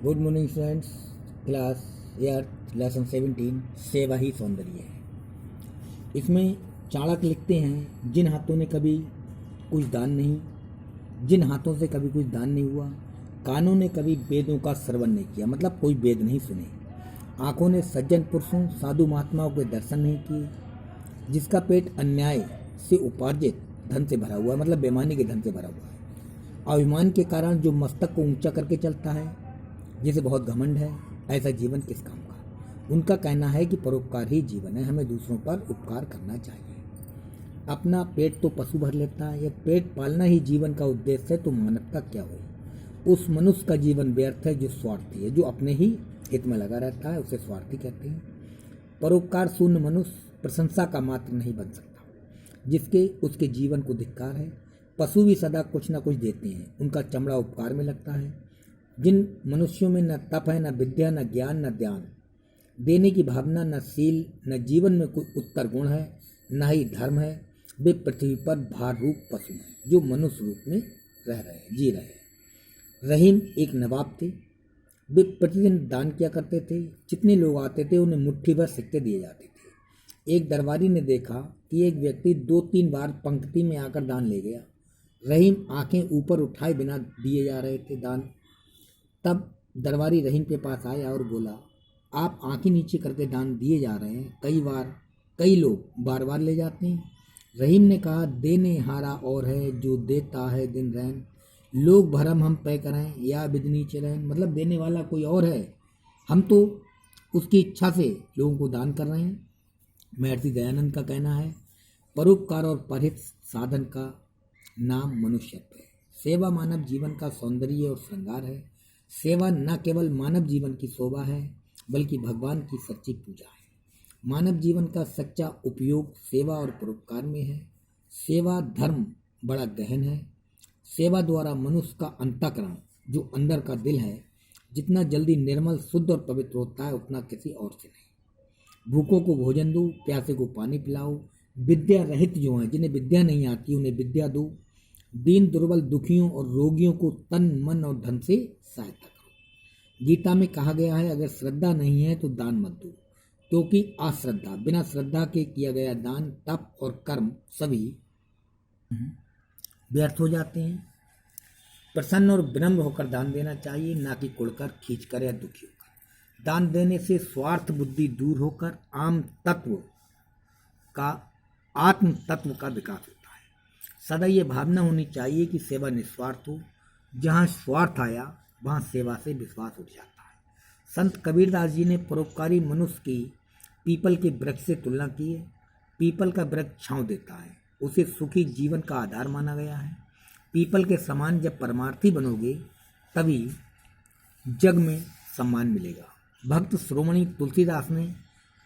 Good morning students. Class eighth lesson 17 सेवा ही सौंदर्य है। इसमें चाणक्य लिखते हैं, जिन हाथों ने कभी कुछ दान नहीं, जिन हाथों से कभी कुछ दान नहीं हुआ, कानों ने कभी वेदों का श्रवण नहीं किया, मतलब कोई वेद नहीं सुने, आंखों ने सज्जन पुरुषों साधु महात्माओं के दर्शन नहीं किए, जिसका पेट अन्याय से उपार्जित धन से भरा हुआ है, मतलब बेईमानी के धन से भरा हुआ है, अभिमान के कारण जो मस्तक को ऊंचा करके चलता है, जिसे बहुत घमंड है, ऐसा जीवन किस काम का। उनका कहना है कि परोपकार ही जीवन है, हमें दूसरों पर उपकार करना चाहिए। अपना पेट तो पशु भर लेता है, यह पेट पालना ही जीवन का उद्देश्य है तो मानवता क्या हो। उस मनुष्य का जीवन व्यर्थ है जो स्वार्थी है, जो अपने ही हित में लगा रहता है, उसे स्वार्थी कहते हैं। परोपकार शून्य मनुष्य प्रशंसा का मात्र नहीं बन सकता, जिसके उसके जीवन को धिक्कार है। पशु भी सदा कुछ न कुछ देते हैं, उनका चमड़ा उपकार में लगता है। जिन मनुष्यों में न तप है, न विद्या, न ज्ञान, न ध्यान, देने की भावना, न शील, न जीवन में कोई उत्तर गुण है, न ही धर्म है, वे पृथ्वी पर भार रूप पशु हैं जो मनुष्य रूप में रह रहे हैं, जी रहे हैं। रहीम एक नवाब थे। वे प्रतिदिन दान किया करते थे। जितने लोग आते थे उन्हें मुट्ठी भर सिक्के दिए जाते थे। एक दरबारी ने देखा कि एक व्यक्ति 2-3 बार पंक्ति में आकर दान ले गया। रहीम आंखें ऊपर उठाए बिना दिए जा रहे थे दान। तब दरबारी रहीम के पास आया और बोला, आप आंखें नीचे करके दान दिए जा रहे हैं, कई लोग बार बार ले जाते हैं। रहीम ने कहा, देने हारा और है जो देता है दिन रैन, लोग भरम हम पे करें या बिदनी चलें, मतलब देने वाला कोई और है, हम तो उसकी इच्छा से लोगों को दान कर रहे हैं। महर्षि दयानंद का कहना है, परोपकार और परहित साधन का नाम मनुष्यत्व है। सेवा मानव जीवन का सौंदर्य और श्रृंगार है। सेवा न केवल मानव जीवन की शोभा है, बल्कि भगवान की सच्ची पूजा है। मानव जीवन का सच्चा उपयोग सेवा और परोपकार में है। सेवा धर्म बड़ा गहन है। सेवा द्वारा मनुष्य का अंतःकरण, जो अंदर का दिल है, जितना जल्दी निर्मल, शुद्ध और पवित्र होता है, उतना किसी और से नहीं। भूखों को भोजन दो, प्यासे को पानी पिलाओ, विद्या रहित जो हैं, जिन्हें विद्या नहीं आती, उन्हें विद्या दो। दीन दुर्बल दुखियों और रोगियों को तन मन और धन से सहायता करो। गीता में कहा गया है, अगर श्रद्धा नहीं है तो दान मत दो, क्योंकि अश्रद्धा, बिना श्रद्धा के किया गया दान, तप और कर्म सभी व्यर्थ हो जाते हैं। प्रसन्न और विनम्र होकर दान देना चाहिए, ना कि कुड़कर, खींचकर या दुखी होकर। दान देने से स्वार्थ बुद्धि दूर होकर आत्म तत्व का विकास होता है। सदा ये भावना होनी चाहिए कि सेवा निस्वार्थ हो। जहाँ स्वार्थ आया वहाँ सेवा से विश्वास उठ जाता है। संत कबीरदास जी ने परोपकारी मनुष्य की पीपल के वृक्ष से तुलना की है। पीपल का वृक्ष छांव देता है, उसे सुखी जीवन का आधार माना गया है। पीपल के समान जब परमार्थी बनोगे तभी जग में सम्मान मिलेगा। भक्त श्रोमणी तुलसीदास ने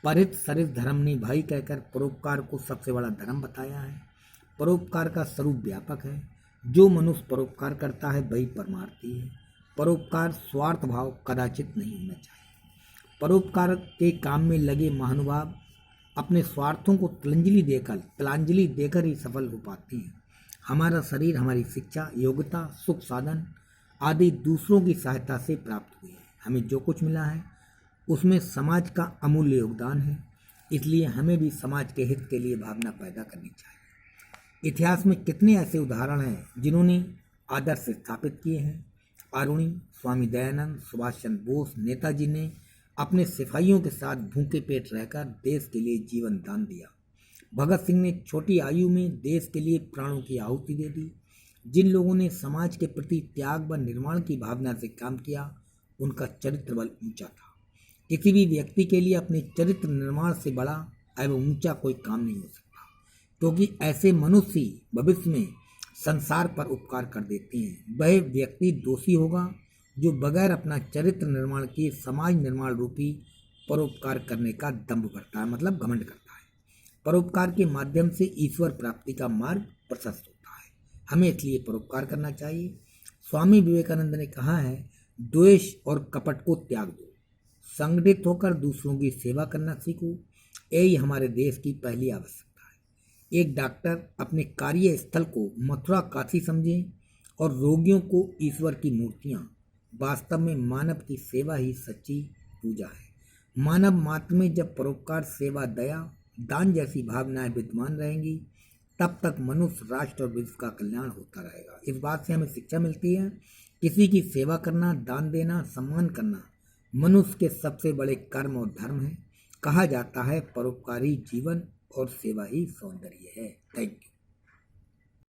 परित सरित धर्म निभाई कहकर परोपकार को सबसे बड़ा धर्म बताया है। परोपकार का स्वरूप व्यापक है। जो मनुष्य परोपकार करता है वही परमार्थी है। परोपकार स्वार्थ भाव कदाचित नहीं होना चाहिए। परोपकार के काम में लगे महानुभाव अपने स्वार्थों को तिलांजलि देकर ही सफल हो पाते हैं। हमारा शरीर हमारी शिक्षा, योग्यता, सुख साधन आदि दूसरों की सहायता से प्राप्त हुए हैं। हमें जो कुछ मिला है उसमें समाज का अमूल्य योगदान है, इसलिए हमें भी समाज के हित के लिए भावना पैदा करनी चाहिए। इतिहास में कितने ऐसे उदाहरण हैं जिन्होंने आदर्श स्थापित किए हैं। आरुणि, स्वामी दयानंद, सुभाष चंद्र बोस, नेताजी ने अपने सिपाहियों के साथ भूखे पेट रहकर देश के लिए जीवन दान दिया। भगत सिंह ने छोटी आयु में देश के लिए प्राणों की आहुति दे दी। जिन लोगों ने समाज के प्रति त्याग व निर्माण की भावना से काम किया, उनका चरित्र बल ऊंचा था। किसी भी व्यक्ति के लिए अपने चरित्र निर्माण से बड़ा एवं ऊंचा कोई काम नहीं हो सकता, क्योंकि ऐसे मनुष्य ही भविष्य में संसार पर उपकार कर देते हैं। वह व्यक्ति दोषी होगा जो बगैर अपना चरित्र निर्माण किए समाज निर्माण रूपी परोपकार करने का दंभ करता है, मतलब घमंड करता है। परोपकार के माध्यम से ईश्वर प्राप्ति का मार्ग प्रशस्त होता है। हमें इसलिए परोपकार करना चाहिए। स्वामी विवेकानंद ने कहा है, द्वेष और कपट को त्याग दो, संगठित होकर दूसरों की सेवा करना सीखो। यही हमारे देश की पहली आवश्यकता है। एक डॉक्टर अपने कार्यस्थल को मथुरा काशी समझें और रोगियों को ईश्वर की मूर्तियाँ वास्तव में मानव की सेवा ही सच्ची पूजा है। मानव मात्र में जब परोपकार, सेवा, दया, दान जैसी भावनाएं विद्यमान रहेंगी, तब तक मनुष्य, राष्ट्र और विश्व का कल्याण होता रहेगा। इस बात से हमें शिक्षा मिलती है, किसी की सेवा करना, दान देना, सम्मान करना मनुष्य के सबसे बड़े कर्म और धर्म है। कहा जाता है परोपकारी जीवन और सेवा ही सौंदर्य है। Thank you.